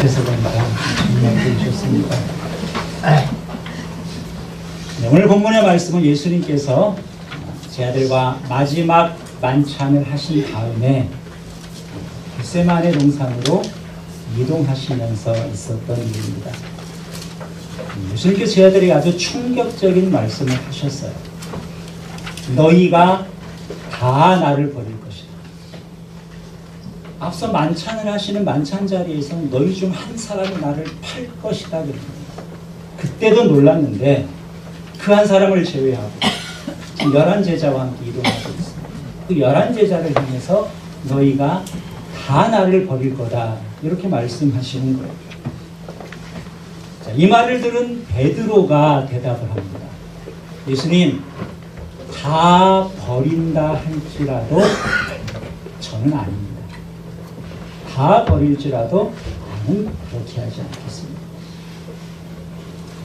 제사장과 정말 되셨습니다. 오늘 본문의 말씀은 예수님께서 제 아들과 마지막 만찬을 하신 다음에 겟세마네 동산으로 이동하시면서 있었던 일입니다. 예수님께서 제 아들에게 아주 충격적인 말씀을 하셨어요. 너희가 다 나를 버릴 것이다. 앞서 만찬을 하시는 만찬 자리에서는 너희 중 한 사람이 나를 팔 것이다 그랬습니다. 그때도 놀랐는데 그 한 사람을 제외하고 지금 11제자와 함께 이동하고 있습니다. 그 11제자를 향해서 너희가 다 나를 버릴 거다 이렇게 말씀하시는 거예요. 자, 이 말을 들은 베드로가 대답을 합니다. 예수님, 다 버린다 할지라도 저는 아닙니다. 다 버릴지라도 나는 그렇게 하지 않겠습니다.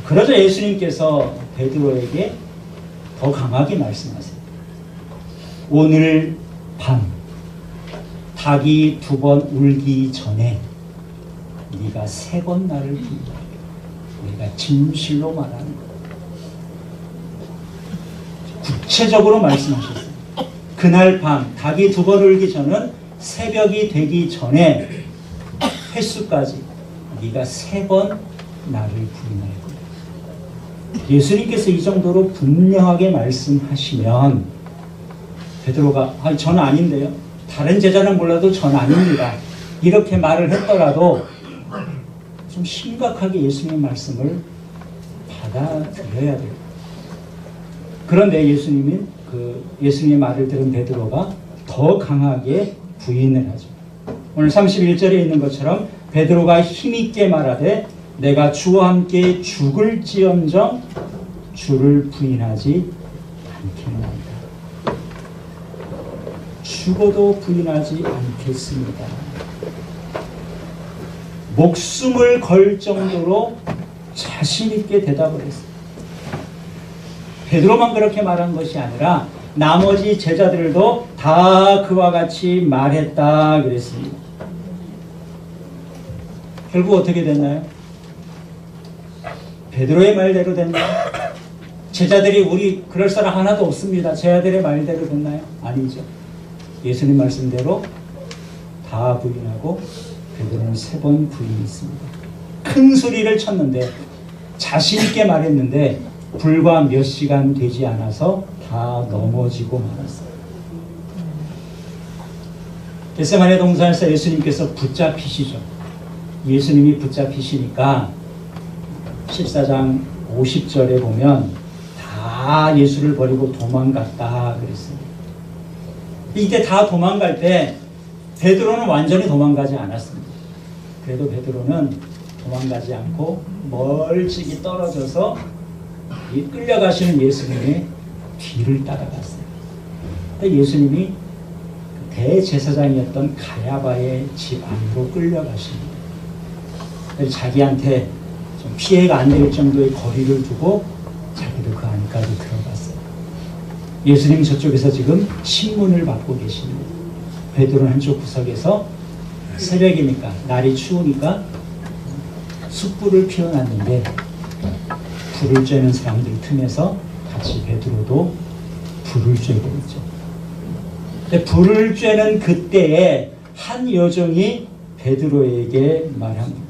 그러자 예수님께서 베드로에게 더 강하게 말씀하세요. 오늘 밤 닭이 2번 울기 전에 네가 3번 나를 부인하리라. 내가 진실로 말하는 거예요. 구체적으로 말씀하셨어요. 그날 밤 닭이 2번 울기 전은 새벽이 되기 전에 횟수까지 네가 3번 나를 부인할 거야. 예수님께서 이 정도로 분명하게 말씀하시면 베드로가 저는 아닌데요. 다른 제자는 몰라도 전 아닙니다. 이렇게 말을 했더라도 좀 심각하게 예수님의 말씀을 받아들여야 돼요. 그런데 예수님의 말을 들은 베드로가 더 강하게 부인을 하죠. 오늘 31절에 있는 것처럼 베드로가 힘있게 말하되 내가 주와 함께 죽을지언정 주를 부인하지 않겠나이다. 죽어도 부인하지 않겠습니다. 목숨을 걸 정도로 자신있게 대답을 했어요. 베드로만 그렇게 말한 것이 아니라 나머지 제자들도 다 그와 같이 말했다 그랬습니다. 결국 어떻게 됐나요? 베드로의 말대로 됐나요? 제자들이 우리 그럴 사람 하나도 없습니다. 제자들의 말대로 됐나요? 아니죠. 예수님 말씀대로 다 부인하고 베드로는 3번 부인했습니다. 큰 소리를 쳤는데 자신있게 말했는데 불과 몇 시간 되지 않아서 다 넘어지고 말았어요. 겟세마네 동산에서 예수님께서 붙잡히시죠. 예수님이 붙잡히시니까 14장 50절에 보면 다 예수를 버리고 도망갔다 그랬습니다. 이때 다 도망갈 때 베드로는 완전히 도망가지 않았습니다. 그래도 베드로는 도망가지 않고 멀찍이 떨어져서 이 끌려가시는 예수님의 뒤를 따라갔어요. 근데 예수님이 대제사장이었던 가야바의 집 안으로 끌려가십니다. 그래서 자기한테 좀 피해가 안 될 정도의 거리를 두고 자기도 그 안까지 들어갔어요. 예수님 저쪽에서 지금 신문을 받고 계십니다. 베드로는 한쪽 구석에서 새벽이니까 날이 추우니까 숯불을 피워놨는데 불을 쬐는 사람들 틈에서 같이 베드로도 불을 쬐고 있죠. 근데 불을 쬐는 그때에 한 여종이 베드로에게 말합니다.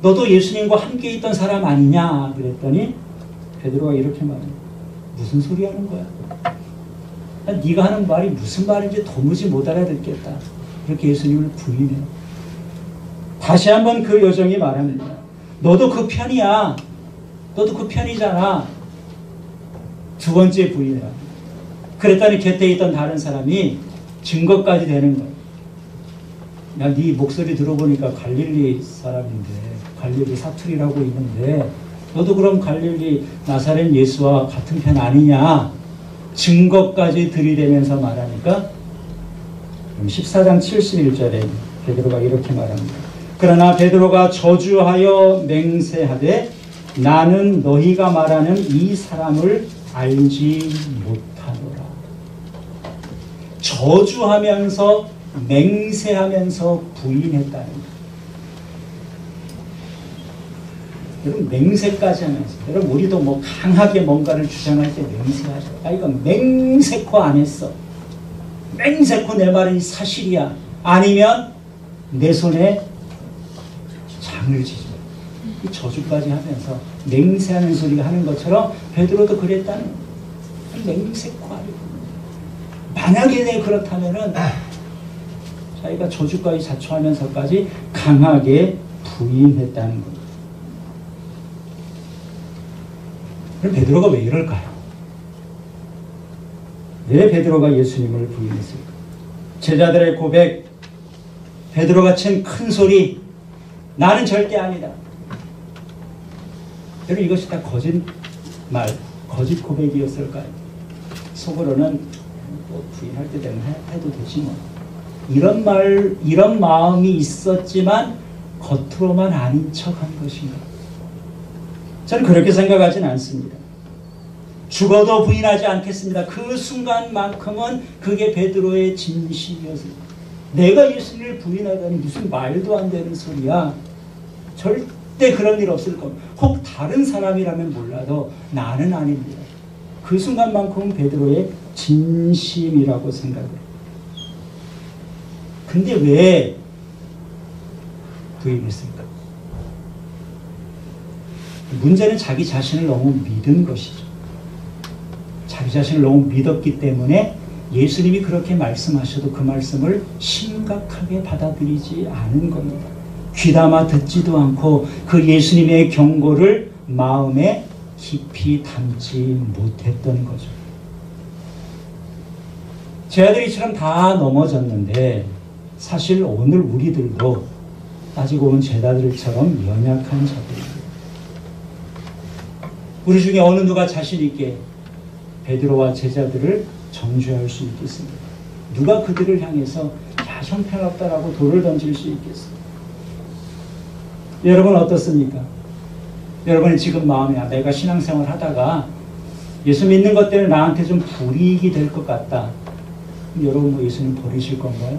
너도 예수님과 함께 있던 사람 아니냐? 그랬더니 베드로가 이렇게 말합니다. 무슨 소리 하는 거야? 네가 하는 말이 무슨 말인지 도무지 못 알아듣겠다. 이렇게 예수님을 부인해요. 다시 한번 그 여종이 말합니다. 너도 그 편이야. 너도 그 편이잖아. 2번째 부인을 합니다. 그랬더니 곁에 있던 다른 사람이 증거까지 되는 거예요. 야, 네 목소리 들어보니까 갈릴리 사람인데, 갈릴리 사투리라고 있는데 너도 그럼 갈릴리 나사렛 예수와 같은 편 아니냐? 증거까지 들이대면서 말하니까 14장 71절에 베드로가 이렇게 말합니다. 그러나 베드로가 저주하여 맹세하되 나는 너희가 말하는 이 사람을 알지 못하노라. 저주하면서 맹세하면서 부인했다는 거예요. 여러분 맹세까지 하면서 여러분 우리도 뭐 강하게 뭔가를 주장할 때 맹세하죠. 아 이건 맹세코 안 했어. 맹세코 내 말이 사실이야. 아니면 내 손에 장을 지죠. 이 저주까지 하면서 맹세하는 소리가 하는 것처럼 베드로도 그랬다는 거예요. 맹세코 아니고 만약에 내 그렇다면은 자기가 저주까지 자초하면서까지 강하게 부인했다는 겁니다. 그럼 베드로가 왜 이럴까요? 왜 베드로가 예수님을 부인했을까? 제자들의 고백, 베드로가 친 큰 소리, 나는 절대 아니다. 여러분 이것이 다 거짓말, 거짓 고백이었을까요? 속으로는 뭐 부인할 때 되면 해도 되지 뭐. 이런 마음이 있었지만 겉으로만 아닌 척한 것인가? 저는 그렇게 생각하진 않습니다. 죽어도 부인하지 않겠습니다. 그 순간만큼은 그게 베드로의 진심이었습니다. 내가 예수님을 부인하다니 무슨 말도 안 되는 소리야. 절대 그런 일 없을 겁니다. 혹 다른 사람이라면 몰라도 나는 아닙니다. 그 순간만큼은 베드로의 진심이라고 생각해요. 근데 왜 부인했을까? 문제는 자기 자신을 너무 믿은 것이죠. 자기 자신을 너무 믿었기 때문에 예수님이 그렇게 말씀하셔도 그 말씀을 심각하게 받아들이지 않은 겁니다. 귀담아 듣지도 않고 그 예수님의 경고를 마음에 깊이 담지 못했던 거죠. 제 아들이처럼 다 넘어졌는데 사실 오늘 우리들도 따지고 보면 제자들처럼 연약한 자들입니다. 우리 중에 어느 누가 자신 있게 베드로와 제자들을 정죄할 수 있겠습니까? 누가 그들을 향해서 야 형편없다라고 돌을 던질 수 있겠습니까? 여러분 어떻습니까? 여러분이 지금 마음에 내가 신앙생활 하다가 예수 믿는 것 때문에 나한테 좀 불이익이 될 것 같다. 여러분 뭐 예수님 버리실 건가요?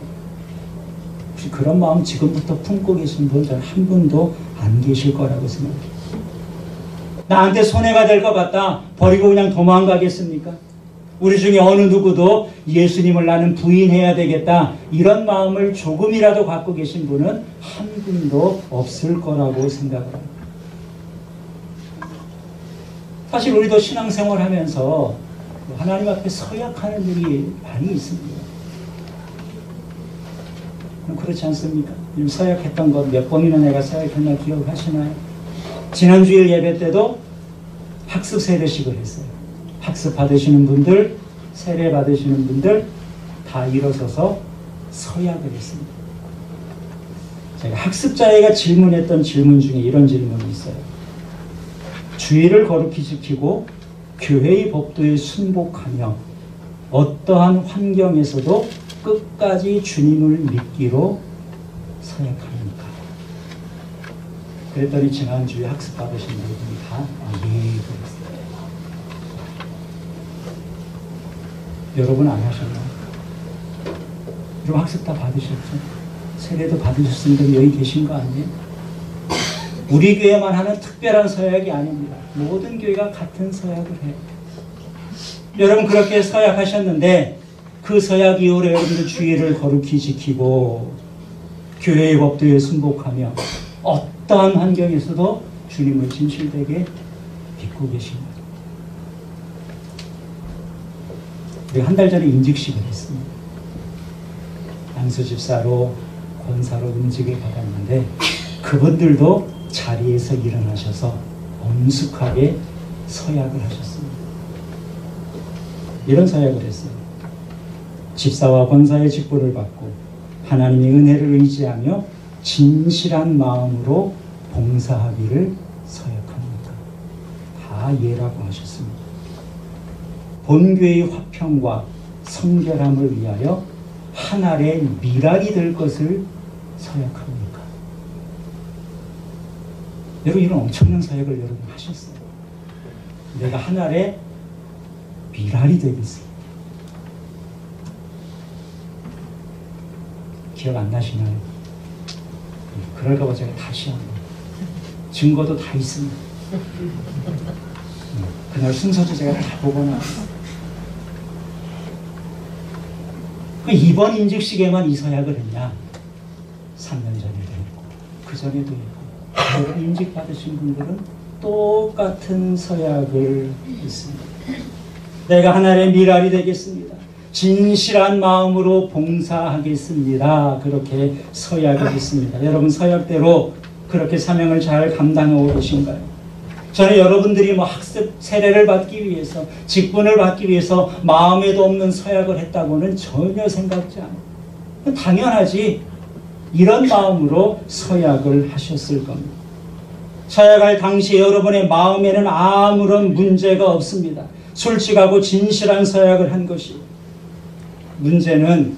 혹시 그런 마음 지금부터 품고 계신 분 저는 한 분도 안 계실 거라고 생각해요. 나한테 손해가 될 것 같다. 버리고 그냥 도망가겠습니까? 우리 중에 어느 누구도 예수님을 나는 부인해야 되겠다. 이런 마음을 조금이라도 갖고 계신 분은 한 분도 없을 거라고 생각을 합니다. 사실 우리도 신앙생활 하면서 하나님 앞에 서약하는 일이 많이 있습니다. 그렇지 않습니까? 서약했던 것 몇 번이나 내가 서약했나 기억하시나요? 지난 주일 예배 때도 학습 세례식을 했어요. 학습 받으시는 분들, 세례 받으시는 분들 다 일어서서 서약을 했습니다. 제가 학습자애가 질문했던 질문 중에 이런 질문이 있어요. 주의를 거룩히 지키고 교회의 법도에 순복하며 어떠한 환경에서도 끝까지 주님을 믿기로 서약합니까? 그랬더니 지난주에 학습 받으신 분들이 다 예, 그랬어요. 여러분 안 하셨나요? 여러분 학습 다 받으셨죠? 세례도 받으셨으니까 여기 계신 거 아니에요? 우리 교회만 하는 특별한 서약이 아닙니다. 모든 교회가 같은 서약을 해요. 여러분 그렇게 서약하셨는데 그 서약 이후로 여러분들 주의를 거룩히 지키고 교회의 법도에 순복하며 어떠한 환경에서도 주님을 진실되게 믿고 계신 거죠. 우리가 한 달 전에 임직식을 했습니다. 안수집사로 권사로 임직을 받았는데 그분들도 자리에서 일어나셔서 엄숙하게 서약을 하셨습니다. 이런 서약을 했어요. 집사와 권사의 직분을 받고 하나님의 은혜를 의지하며 진실한 마음으로 봉사하기를 서약합니다. 다 예라고 하셨습니다. 본교회의 화평과 성결함을 위하여 한 알의 밀알이 될 것을 서약합니까? 여러분 이런 엄청난 서약을 여러분 하셨어요. 내가 한 알의 밀알이 되겠어요. 기억 안 나시나요? 그럴까봐 제가 다시 한번 증거도 다 있습니다. 그날 순서도 제가 다 보고 나왔어요. 이번 임직식에만 이 서약을 했냐? 3년 전에도 했고 그 전에도 했고 임직 받으신 분들은 똑같은 서약을 했습니다. 내가 하나님의 미랄이 되겠습니다. 진실한 마음으로 봉사하겠습니다. 그렇게 서약을 했습니다. 여러분 서약대로 그렇게 사명을 잘 감당하고 계신가요? 저는 여러분들이 학습 세례를 받기 위해서 직분을 받기 위해서 마음에도 없는 서약을 했다고는 전혀 생각지 않아요. 당연하지. 이런 마음으로 서약을 하셨을 겁니다. 서약할 당시 여러분의 마음에는 아무런 문제가 없습니다. 솔직하고 진실한 서약을 한 것이 문제는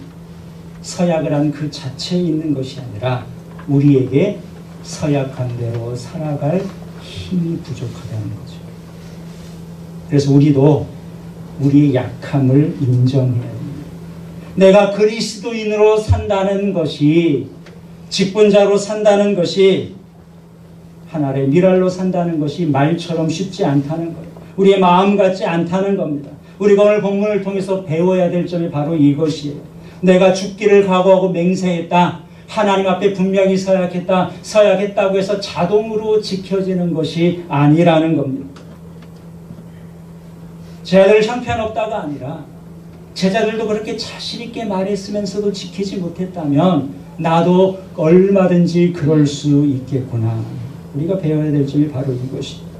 서약을 한 그 자체에 있는 것이 아니라 우리에게 서약한 대로 살아갈 힘이 부족하다는 거죠. 그래서 우리도 우리의 약함을 인정해야 됩니다. 내가 그리스도인으로 산다는 것이 직분자로 산다는 것이 하나의 미랄로 산다는 것이 말처럼 쉽지 않다는 거예요. 우리의 마음 같지 않다는 겁니다. 우리가 오늘 본문을 통해서 배워야 될 점이 바로 이것이에요. 내가 죽기를 각오하고 맹세했다. 하나님 앞에 분명히 서약했다. 서약했다고 해서 자동으로 지켜지는 것이 아니라는 겁니다. 제자들 형편없다가 아니라 제자들도 그렇게 자신 있게 말했으면서도 지키지 못했다면 나도 얼마든지 그럴 수 있겠구나. 우리가 배워야 될 점이 바로 이것입니다.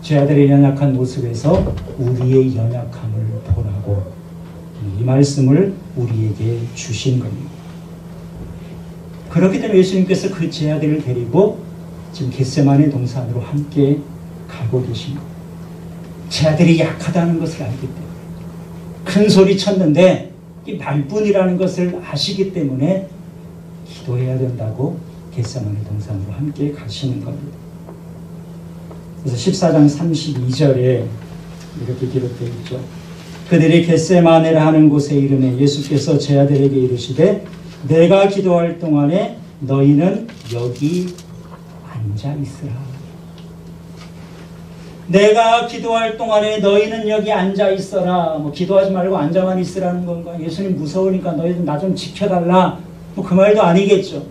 제자들의 연약한 모습에서 우리의 연약함을 보라고 이 말씀을 우리에게 주신 겁니다. 그렇기 때문에 예수님께서 그 제자들을 데리고 지금 겟세마네 동산으로 함께 가고 계십니다. 제자들이 약하다는 것을 알기 때문에 큰 소리 쳤는데 이 말뿐이라는 것을 아시기 때문에 기도해야 된다고 겟세마네 동산으로 함께 가시는 겁니다. 그래서 14장 32절에 이렇게 기록되어 있죠. 그들이 겟세마네라 하는 곳에 이르매 예수께서 제자들에게 이르시되 내가 기도할 동안에 너희는 여기 앉아 있으라. 내가 기도할 동안에 너희는 여기 앉아 있어라. 기도하지 말고 앉아만 있으라는 건가? 예수님 무서우니까 너희들 나 좀 지켜달라. 그 말도 아니겠죠.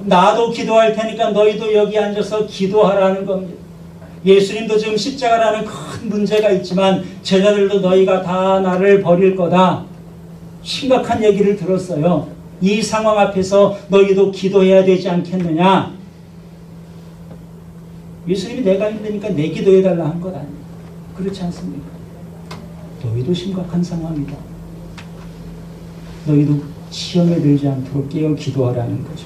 나도 기도할 테니까 너희도 여기 앉아서 기도하라는 겁니다. 예수님도 지금 십자가라는 큰 문제가 있지만 제자들도 너희가 다 나를 버릴 거다. 심각한 얘기를 들었어요. 이 상황 앞에서 너희도 기도해야 되지 않겠느냐? 예수님이 내가 힘드니까 내 기도해달라 한 것 아니에요. 그렇지 않습니까? 너희도 심각한 상황이다. 너희도 시험에 들지 않도록 깨어 기도하라는 거죠.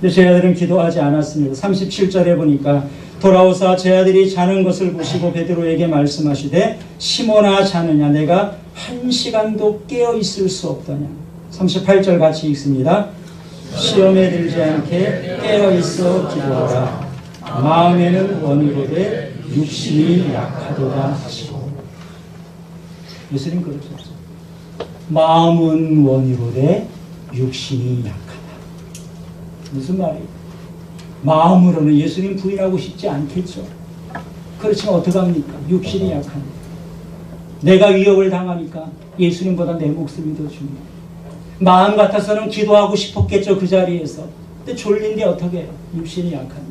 근데 제자들은 기도하지 않았습니다. 37절에 보니까 돌아오사 제자들이 자는 것을 보시고 베드로에게 말씀하시되 시몬아 자느냐 내가 1시간도 깨어 있을 수 없더냐. 38절 같이 읽습니다. 시험에 들지 않게 깨어 있어 기도하라. 마음에는 원이로되 육신이 약하도다 하시고. 예수님 그러셨죠. 마음은 원이로되 육신이 약하다. 무슨 말이에요? 마음으로는 예수님 부인하고 싶지 않겠죠. 그렇지만 어떡합니까? 육신이 약합니다. 내가 위협을 당하니까 예수님보다 내 목숨이 더 중요해요. 마음 같아서는 기도하고 싶었겠죠. 그 자리에서. 근데 졸린데 어떻게 해요? 육신이 약합니다.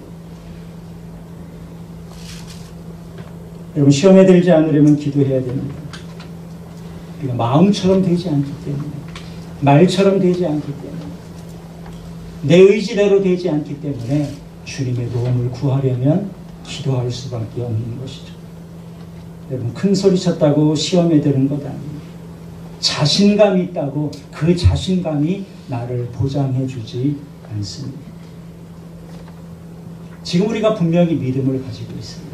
여러분 시험에 들지 않으려면 기도해야 됩니다. 그러니까 마음처럼 되지 않기 때문에 말처럼 되지 않기 때문에 내 의지대로 되지 않기 때문에 주님의 도움을 구하려면 기도할 수밖에 없는 것이죠. 여러분 큰 소리 쳤다고 시험에 드는 것 아닙니다. 자신감이 있다고 그 자신감이 나를 보장해 주지 않습니다. 지금 우리가 분명히 믿음을 가지고 있습니다.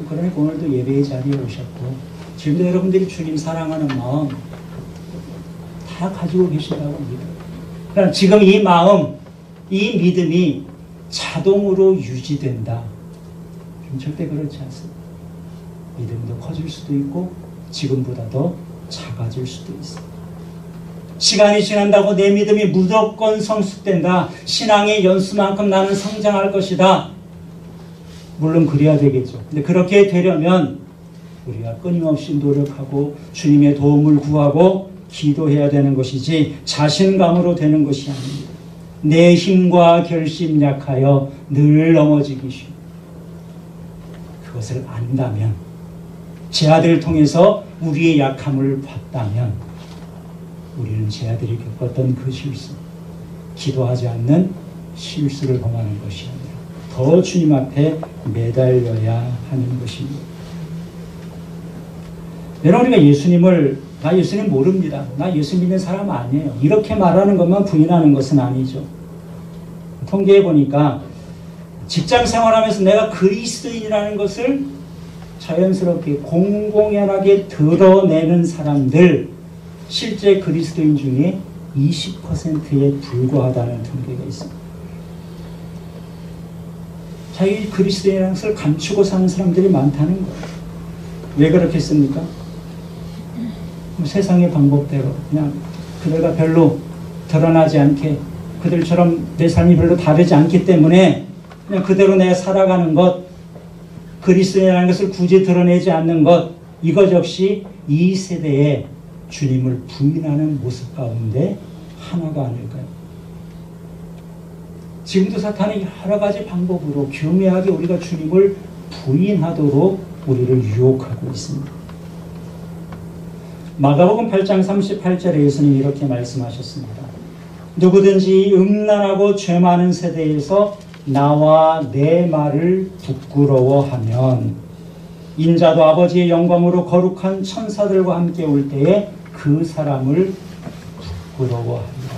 그러니까 오늘도 예배의 자리에 오셨고 지금도 여러분들이 주님 사랑하는 마음 다 가지고 계신다고 믿어요. 그러나 지금 이 마음, 이 믿음이 자동으로 유지된다. 절대 그렇지 않습니다. 믿음도 커질 수도 있고 지금보다 더 작아질 수도 있습니다. 시간이 지난다고 내 믿음이 무조건 성숙된다. 신앙의 연수만큼 나는 성장할 것이다. 물론 그래야 되겠죠. 근데 그렇게 되려면 우리가 끊임없이 노력하고 주님의 도움을 구하고 기도해야 되는 것이지 자신감으로 되는 것이 아닙니다. 내 힘과 결심 약하여 늘 넘어지기 쉽니다. 그것을 안다면, 제 아들을 통해서 우리의 약함을 봤다면 우리는 제 아들이 겪었던 그 실수, 기도하지 않는 실수를 범하는 것이 아니라 더 주님 앞에 매달려야 하는 것입니다. 여러분, 우리가 예수님을 나 예수님 모릅니다. 나 예수 믿는 사람 아니에요. 이렇게 말하는 것만 부인하는 것은 아니죠. 통계해 보니까 직장 생활하면서 내가 그리스도인이라는 것을 자연스럽게 공공연하게 드러내는 사람들, 실제 그리스도인 중에 20%에 불과하다는 통계가 있습니다. 자기 그리스도인이라는 것을 감추고 사는 사람들이 많다는 거예요. 왜 그렇겠습니까? 세상의 방법대로 그냥 그들과 별로 드러나지 않게, 그들처럼 내 삶이 별로 다르지 않기 때문에 그냥 그대로 내가 살아가는 것, 그리스도인이라는 것을 굳이 드러내지 않는 것, 이것 역시 이 세대의 주님을 부인하는 모습 가운데 하나가 아닐까요? 지금도 사탄이 여러 가지 방법으로 교묘하게 우리가 주님을 부인하도록 우리를 유혹하고 있습니다. 마가복음 8장 38절에 예수님이 이렇게 말씀하셨습니다. 누구든지 음란하고 죄 많은 세대에서 나와 내 말을 부끄러워하면 인자도 아버지의 영광으로 거룩한 천사들과 함께 올 때에 그 사람을 부끄러워합니다.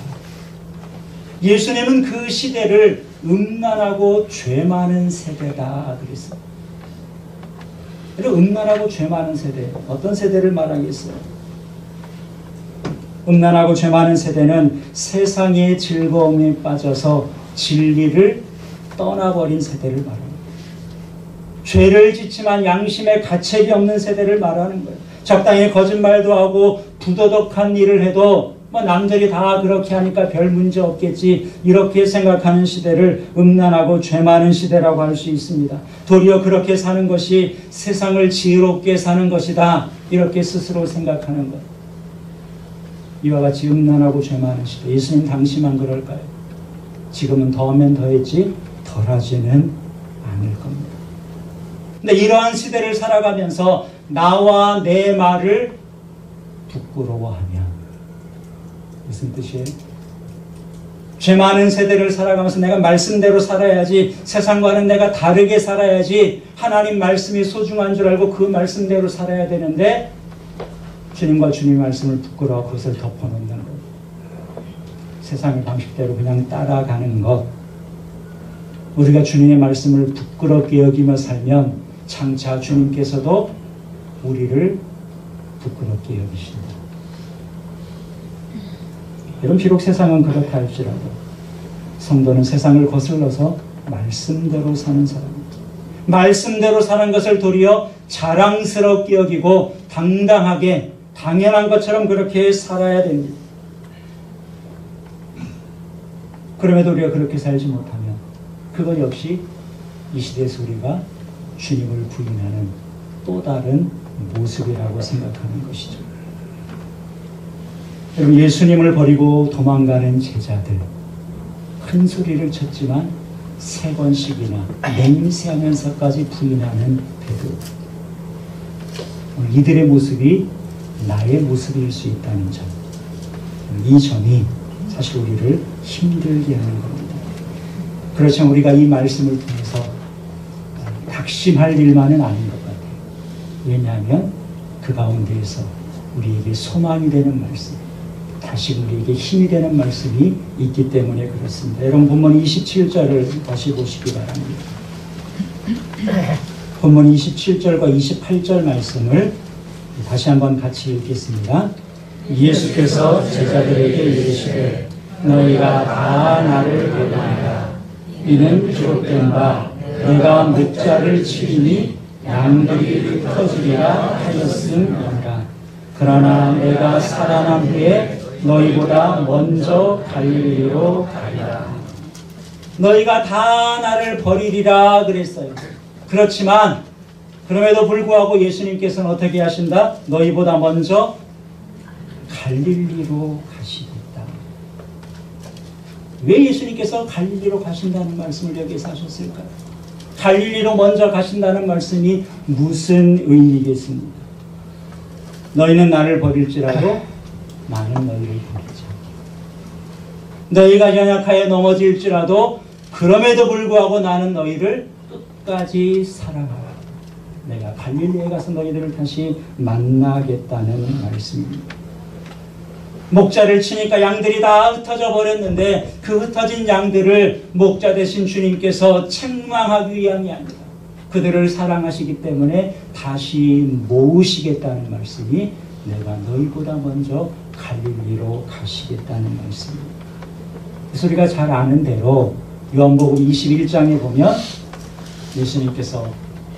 예수님은 그 시대를 음란하고 죄 많은 세대다 그랬어요. 음란하고 죄 많은 세대, 어떤 세대를 말하겠어요? 음란하고 죄 많은 세대는 세상의 즐거움에 빠져서 진리를 떠나버린 세대를 말합니다. 죄를 짓지만 양심에 가책이 없는 세대를 말하는 거예요. 적당히 거짓말도 하고 부도덕한 일을 해도 남들이 다 그렇게 하니까 별 문제 없겠지, 이렇게 생각하는 시대를 음란하고 죄 많은 시대라고 할 수 있습니다. 도리어 그렇게 사는 것이 세상을 지혜롭게 사는 것이다, 이렇게 스스로 생각하는 것. 이와 같이 음란하고 죄 많은 시대. 예수님 당시만 그럴까요? 지금은 더하면 더했지 덜하지는 않을 겁니다. 근데 이러한 시대를 살아가면서 나와 내 말을 부끄러워하면 무슨 뜻이에요? 죄 많은 세대를 살아가면서 내가 말씀대로 살아야지, 세상과는 내가 다르게 살아야지, 하나님 말씀이 소중한 줄 알고 그 말씀대로 살아야 되는데 주님과 주님의 말씀을 부끄러워 그것을 덮어놓는 것, 세상의 방식대로 그냥 따라가는 것. 우리가 주님의 말씀을 부끄럽게 여기며 살면 장차 주님께서도 우리를 부끄럽게 여기신다. 여러분, 비록 세상은 그렇다 할지라도 성도는 세상을 거슬러서 말씀대로 사는 사람입니다. 말씀대로 사는 것을 도리어 자랑스럽게 여기고 당당하게 당연한 것처럼 그렇게 살아야 됩니다. 그럼에도 우리가 그렇게 살지 못하면 그것 역시 이 시대에서 우리가 주님을 부인하는 또 다른 모습이라고 생각하는 것이죠. 여러분, 예수님을 버리고 도망가는 제자들, 큰 소리를 쳤지만 3번씩이나 맹세하면서까지 부인하는 베드로. 이들의 모습이 나의 모습일 수 있다는 점, 이 점이 사실 우리를 힘들게 하는 겁니다. 그렇지만 우리가 이 말씀을 통해서 낙심할 일만은 아닌 것 같아요. 왜냐하면 그 가운데에서 우리에게 소망이 되는 말씀, 다시 우리에게 힘이 되는 말씀이 있기 때문에 그렇습니다. 여러분, 본문 27절을 다시 보시기 바랍니다. 본문 27절과 28절 말씀을 다시 한번 같이 읽겠습니다. 예수께서 제자들에게 이르시되 너희가 다 나를 배반하라. 이는 기록된 바 내가 목자를 치리니 양들이 흩어지리라 하였음이니라. 그러나 내가 살아난 후에 너희보다 먼저 갈릴리로 가리라. 너희가 다 나를 버리리라 그랬어요. 그렇지만 그럼에도 불구하고 예수님께서는 어떻게 하신다? 너희보다 먼저 갈릴리로 가시겠다. 왜 예수님께서 갈릴리로 가신다는 말씀을 여기서 하셨을까요? 갈릴리로 먼저 가신다는 말씀이 무슨 의미겠습니까? 너희는 나를 버릴지라도 나는 너희를 버리지 않겠다. 너희가 연약하여 넘어질지라도 그럼에도 불구하고 나는 너희를 끝까지 사랑하라. 내가 갈릴리에 가서 너희들을 다시 만나겠다는 말씀입니다. 목자를 치니까 양들이 다 흩어져 버렸는데 그 흩어진 양들을 목자 되신 주님께서 책망하기 위함이 아니라 그들을 사랑하시기 때문에 다시 모으시겠다는 말씀이 내가 너희보다 먼저 갈릴리로 가시겠다는 말씀입니다. 그래서 우리가 잘 아는 대로 요한복음 21장에 보면 예수님께서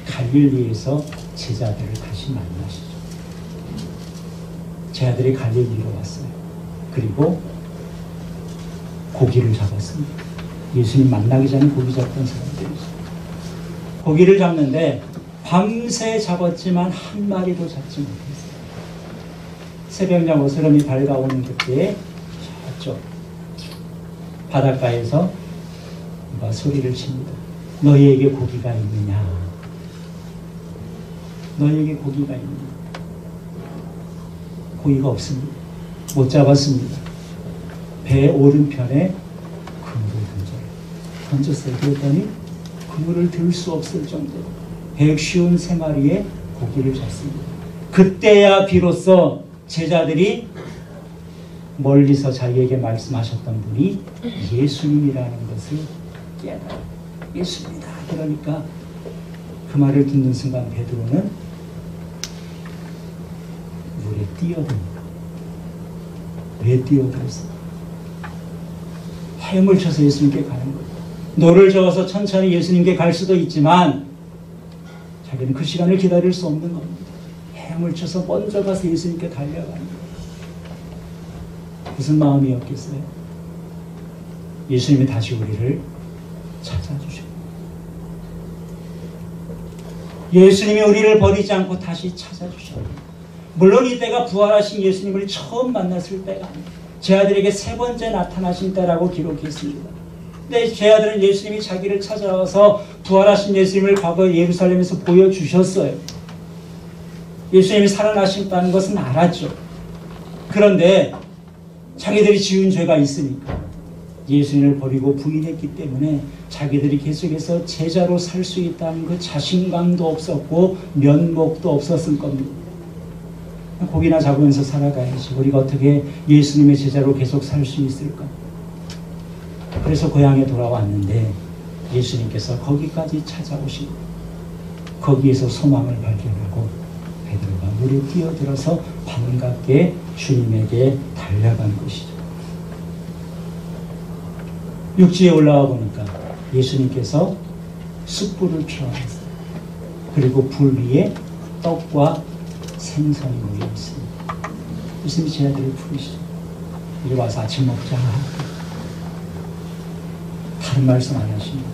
갈릴리에서 제자들을 다시 만나시죠. 제자들이 갈릴리로 왔어요. 그리고 고기를 잡았습니다. 예수님 만나기 전에 고기 잡던 사람들이죠. 고기를 잡는데 밤새 잡았지만 한 마리도 잡지 못했어요. 새벽녘 어스름이 밝아오는 그때에 저쪽 바닷가에서 누가 소리를 칩니다. 너희에게 고기가 있느냐? 너희에게 고기가 있느냐? 고기가 없습니다. 못 잡았습니다. 배 오른편에 그물을 던졌어요. 그랬더니 그물을 들 수 없을 정도로 153마리의 고기를 잡습니다. 그때야 비로소 제자들이 멀리서 자기에게 말씀하셨던 분이 예수님이라는 것을 깨달아요. 예수님이다. 그러니까 그 말을 듣는 순간 베드로는 물에 뛰어듭니다. 왜 뛰어들었어요? 헤엄을 쳐서 예수님께 가는 거예요. 노를 저어서 천천히 예수님께 갈 수도 있지만 자기는 그 시간을 기다릴 수 없는 겁니다. 헤엄을 쳐서 먼저 가서 예수님께 달려가는 거예요. 무슨 마음이었겠어요? 예수님이 다시 우리를 찾아주셔요. 예수님이 우리를 버리지 않고 다시 찾아주셔요. 물론 이때가 부활하신 예수님을 처음 만났을 때가 아니에요. 제 아들에게 세 번째 나타나신 때라고 기록했습니다. 근데 제 아들은 예수님이 자기를 찾아와서 부활하신 예수님을 과거에 예루살렘에서 보여주셨어요. 예수님이 살아나신다는 것은 알았죠. 그런데 자기들이 지은 죄가 있으니까 예수님을 버리고 부인했기 때문에 자기들이 계속해서 제자로 살 수 있다는 그 자신감도 없었고 면목도 없었을 겁니다. 고기나 잡으면서 살아가야지. 우리가 어떻게 예수님의 제자로 계속 살 수 있을까? 그래서 고향에 돌아왔는데 예수님께서 거기까지 찾아오시고 거기에서 소망을 발견하고 베드로가 물에 뛰어들어서 반갑게 주님에게 달려간 것이죠. 육지에 올라와 보니까 예수님께서 숯불을 피워놨어요. 그리고 불 위에 떡과 생선이 놓여 있습니다. 예수님이 제 아들을 부르시죠. 이리 와서 아침 먹자. 다른 말씀 안 하십니다.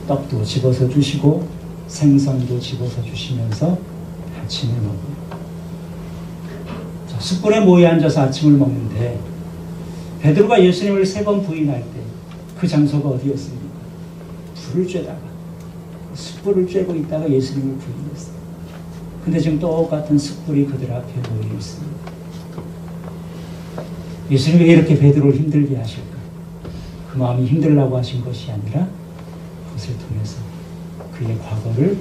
떡도 집어서 주시고 생선도 집어서 주시면서 아침을 먹어요. 숯불에 모여 앉아서 아침을 먹는데 베드로가 예수님을 3번 부인할 때 그 장소가 어디였습니까? 불을 쬐다가 숯불을 쬐고 있다가 예수님을 부인했어요. 근데 지금 똑같은 숯불이 그들 앞에 모여 있습니다. 예수님이 왜 이렇게 베드로를 힘들게 하실까? 그 마음이 힘들라고 하신 것이 아니라 그것을 통해서 그의 과거를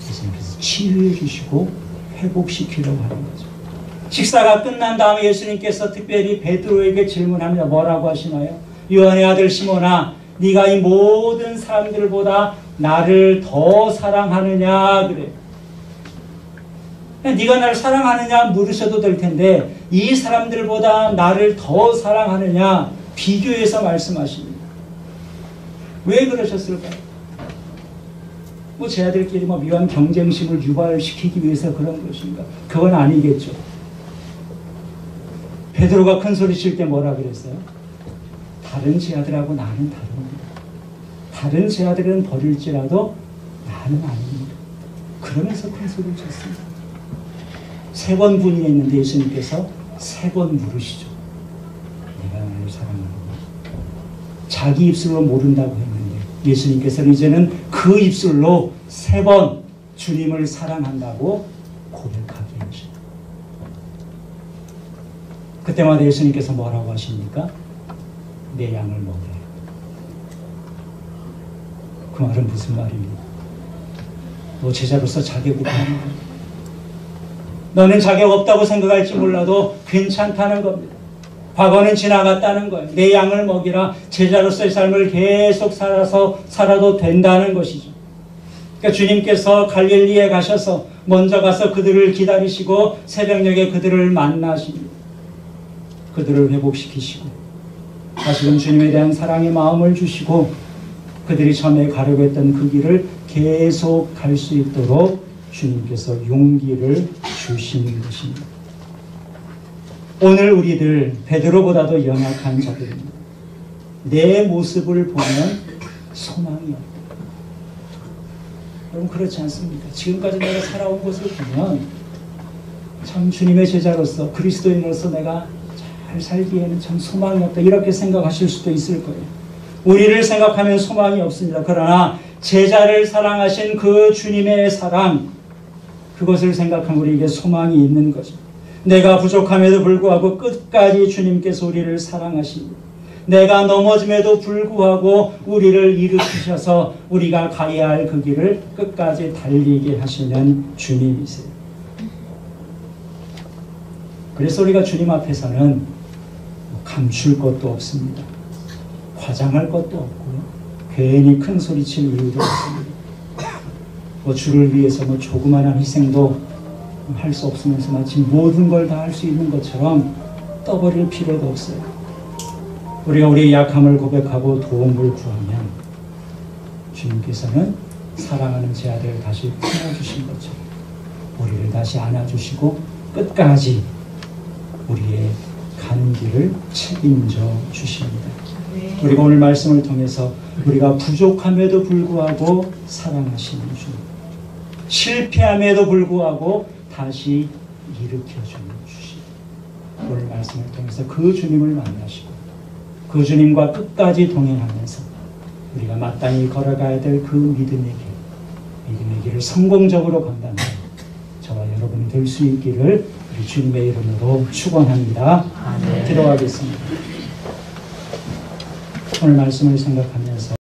예수님께서 치유해 주시고 회복시키려고 하는 거죠. 식사가 끝난 다음에 예수님께서 특별히 베드로에게 질문합니다. 뭐라고 하시나요? 요한의 아들 시몬아, 네가 이 모든 사람들보다 나를 더 사랑하느냐? 그래요. 네가 나를 사랑하느냐 물으셔도 될 텐데 이 사람들보다 나를 더 사랑하느냐 비교해서 말씀하십니다. 왜 그러셨을까요? 뭐 제 아들끼리 뭐 묘한 경쟁심을 유발시키기 위해서 그런 것인가? 그건 아니겠죠. 베드로가 큰 소리 칠 때 뭐라 그랬어요? 다른 제 아들하고 나는 다릅니다. 다른 제 아들은 버릴지라도 나는 아닙니다. 그러면서 큰 소리를 쳤습니다. 3번 분이했는데 예수님께서 3번 물으시죠. 내가 나를 사랑하는가? 자기 입술로 모른다고 했는데 예수님께서는 이제는 그 입술로 3번 주님을 사랑한다고 고백하게 하십니다. 그때마다 예수님께서 뭐라고 하십니까? 내 양을 먹여라. 그 말은 무슨 말입니까? 너 제자로서 자격이 없다는 겁니다. 너는 자격 없다고 생각할지 몰라도 괜찮다는 겁니다. 과거는 지나갔다는 거예요. 내 양을 먹이라. 제자로서의 삶을 계속 살아도 된다는 것이죠. 그러니까 주님께서 갈릴리에 가셔서 먼저 가서 그들을 기다리시고 새벽녘에 그들을 만나십니다. 그들을 회복시키시고 다시금 주님에 대한 사랑의 마음을 주시고 그들이 처음에 가려고 했던 그 길을 계속 갈 수 있도록 주님께서 용기를 주시는 것입니다. 오늘 우리들 베드로보다도 연약한 자들입니다. 내 모습을 보면 소망이 없다. 여러분 그렇지 않습니까? 지금까지 내가 살아온 것을 보면 참 주님의 제자로서 그리스도인으로서 내가 잘 살기에는 참 소망이 없다. 이렇게 생각하실 수도 있을 거예요. 우리를 생각하면 소망이 없습니다. 그러나 제자를 사랑하신 그 주님의 사랑, 그것을 생각하면 우리에게 소망이 있는 거죠. 내가 부족함에도 불구하고 끝까지 주님께서 우리를 사랑하십니다. 내가 넘어짐에도 불구하고 우리를 일으키셔서 우리가 가야 할 그 길을 끝까지 달리게 하시는 주님이세요. 그래서 우리가 주님 앞에서는 감출 것도 없습니다. 과장할 것도 없고요. 괜히 큰 소리 칠 이유도 없습니다. 주를 위해서 조그마한 희생도 할 수 없으면서 마치 모든 걸 다 할 수 있는 것처럼 떠버릴 필요도 없어요. 우리가 우리의 약함을 고백하고 도움을 구하면 주님께서는 사랑하는 제 아들을 다시 품어주신 것처럼 우리를 다시 안아주시고 끝까지 우리의 가는 길을 책임져 주십니다. 우리가 오늘 말씀을 통해서 우리가 부족함에도 불구하고 사랑하시는 주님, 실패함에도 불구하고 다시 일으켜주는 주님, 오늘 말씀을 통해서 그 주님을 만나시고 그 주님과 끝까지 동행하면서 우리가 마땅히 걸어가야 될 그 믿음의 길을 성공적으로 간다면 저와 여러분이 될 수 있기를 우리 주님의 이름으로 축원합니다. 기도하겠습니다. 오늘 말씀을 생각하면서